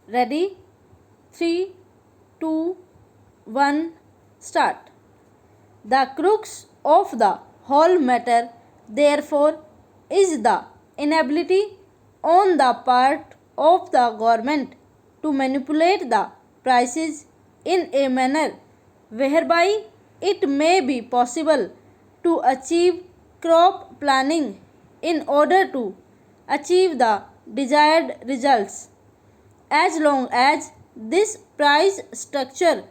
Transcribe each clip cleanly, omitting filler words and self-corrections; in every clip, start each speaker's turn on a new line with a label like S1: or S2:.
S1: Ready? 3, 2, 1, start. The crux of the whole matter, therefore, is the inability on the part of the government to manipulate the prices in a manner whereby it may be possible to achieve crop planning in order to achieve the desired results. As long as this price structure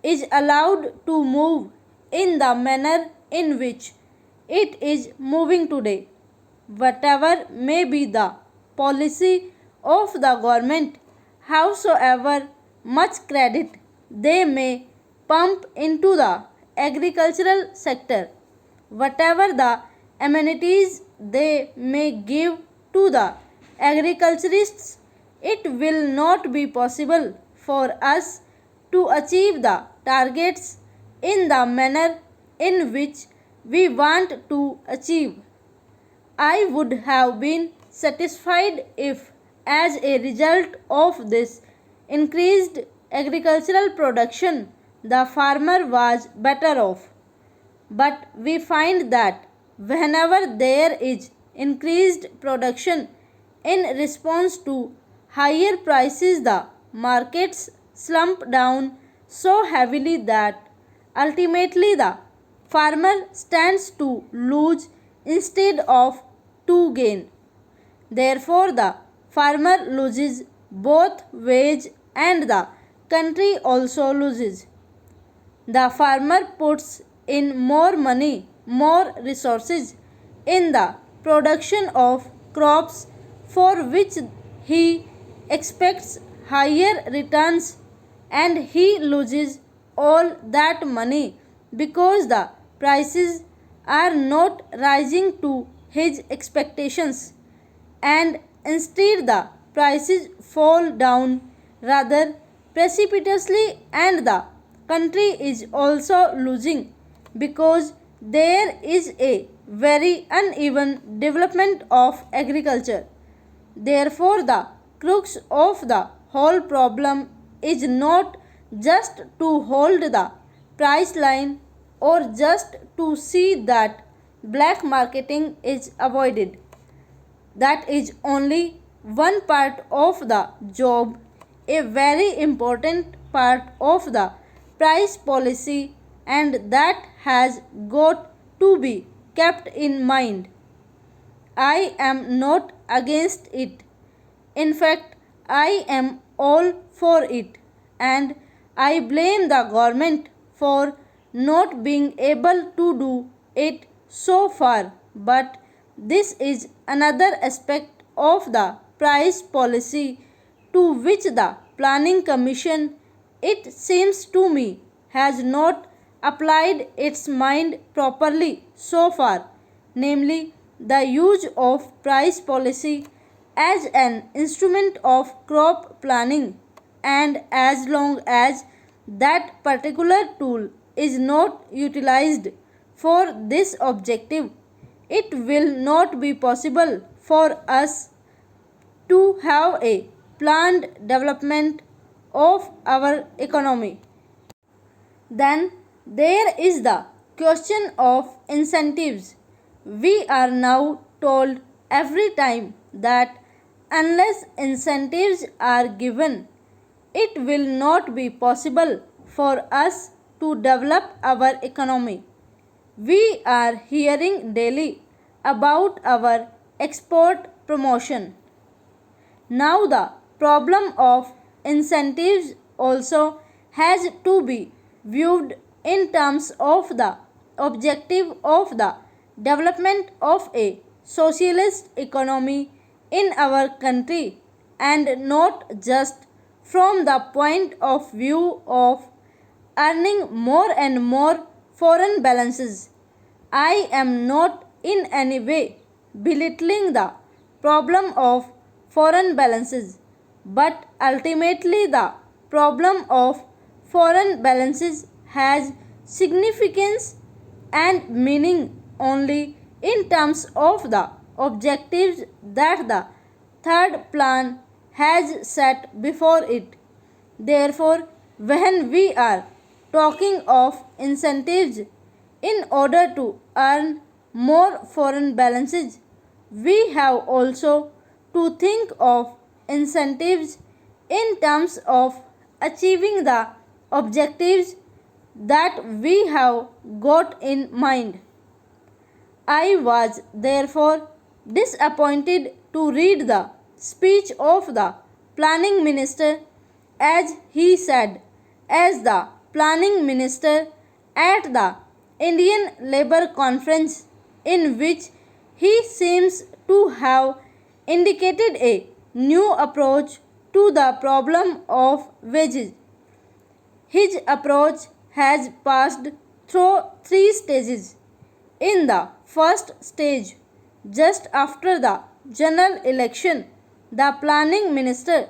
S1: is allowed to move in the manner in which it is moving today, whatever may be the policy of the government, howsoever much credit they may pump into the agricultural sector, whatever the amenities they may give to the agriculturists, it will not be possible for us to achieve the targets in the manner in which we want to achieve. I would have been satisfied if, as a result of this increased agricultural production, the farmer was better off. But we find that whenever there is increased production in response to higher prices, the markets slump down so heavily that ultimately the farmer stands to lose instead of to gain. Therefore, the farmer loses both wage and the country also loses. The farmer puts in more money, more resources in the production of crops for which he expects higher returns, and he loses all that money because the prices are not rising to his expectations, and instead the prices fall down rather precipitously, and the country is also losing because there is a very uneven development of agriculture. Therefore, the crux of the whole problem is not just to hold the price line or just to see that black marketing is avoided. That is only one part of the job. A very important part of the price policy, and that has got to be kept in mind. I am not against it. In fact, I am all for it, and I blame the government for not being able to do it so far. But this is another aspect of the price policy to which the Planning Commission, it seems to me, has not applied its mind properly so far, namely the use of price policy as an instrument of crop planning. And as long as that particular tool is not utilized for this objective, it will not be possible for us to have a planned development of our economy. Then there is the question of incentives. We are now told every time that unless incentives are given, it will not be possible for us to develop our economy. We are hearing daily about our export promotion. Now, the problem of incentives also has to be viewed in terms of the objective of the development of a socialist economy in our country, and not just from the point of view of earning more and more foreign balances. I am not in any way belittling the problem of foreign balances, but ultimately the problem of foreign balances has significance and meaning only in terms of the objectives that the third plan has set before it. Therefore, when we are talking of incentives in order to earn more foreign balances, we have also to think of incentives in terms of achieving the objectives that we have got in mind. I was therefore disappointed to read the speech of the planning minister as he said, as the planning minister at the Indian Labour Conference, in which he seems to have indicated a new approach to the problem of wages. His approach has passed through three stages. In the first stage, just after the general election, the planning minister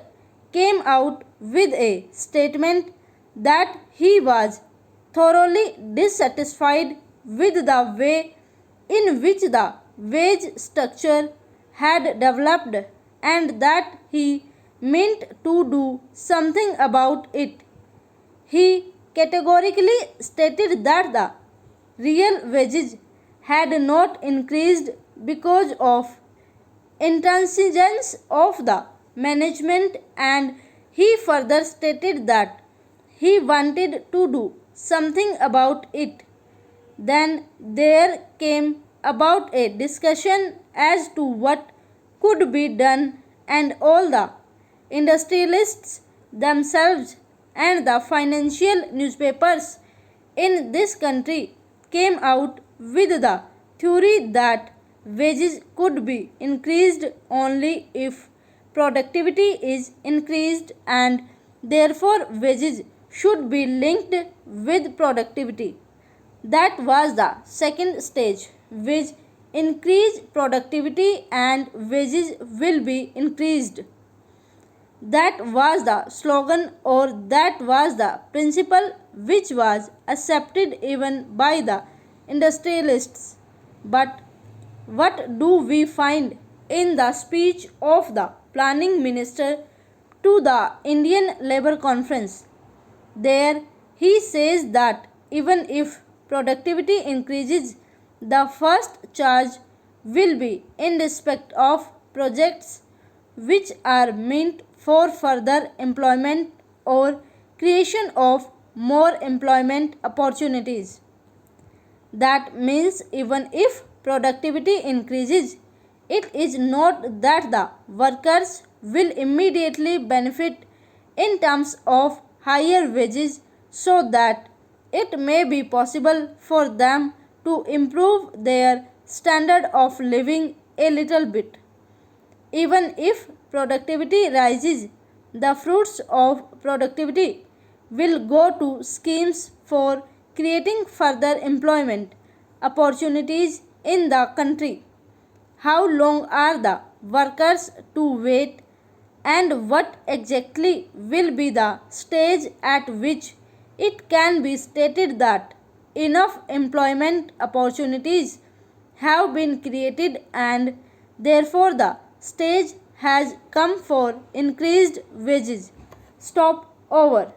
S1: came out with a statement that he was thoroughly dissatisfied with the way in which the wage structure had developed and that he meant to do something about it. He categorically stated that the real wages had not increased because of intransigence of the management, and he further stated that he wanted to do something about it. Then there came about a discussion as to what could be done, and all the industrialists themselves and the financial newspapers in this country came out with the theory that wages could be increased only if productivity is increased, and therefore wages should be linked with productivity. That was the second stage, which increase productivity and wages will be increased. That was the slogan, or that was the principle which was accepted even by the industrialists. But what do we find in the speech of the planning minister to the Indian Labour Conference? There he says that even if productivity increases, the first charge will be in respect of projects which are meant for further employment or creation of more employment opportunities. That means even if productivity increases, it is not that the workers will immediately benefit in terms of higher wages, so that it may be possible for them to improve their standard of living a little bit. Even if productivity rises, the fruits of productivity will go to schemes for creating further employment opportunities in the country. How long are the workers to wait, and what exactly will be the stage at which it can be stated that enough employment opportunities have been created and therefore the stage has come for increased wages? Stop over.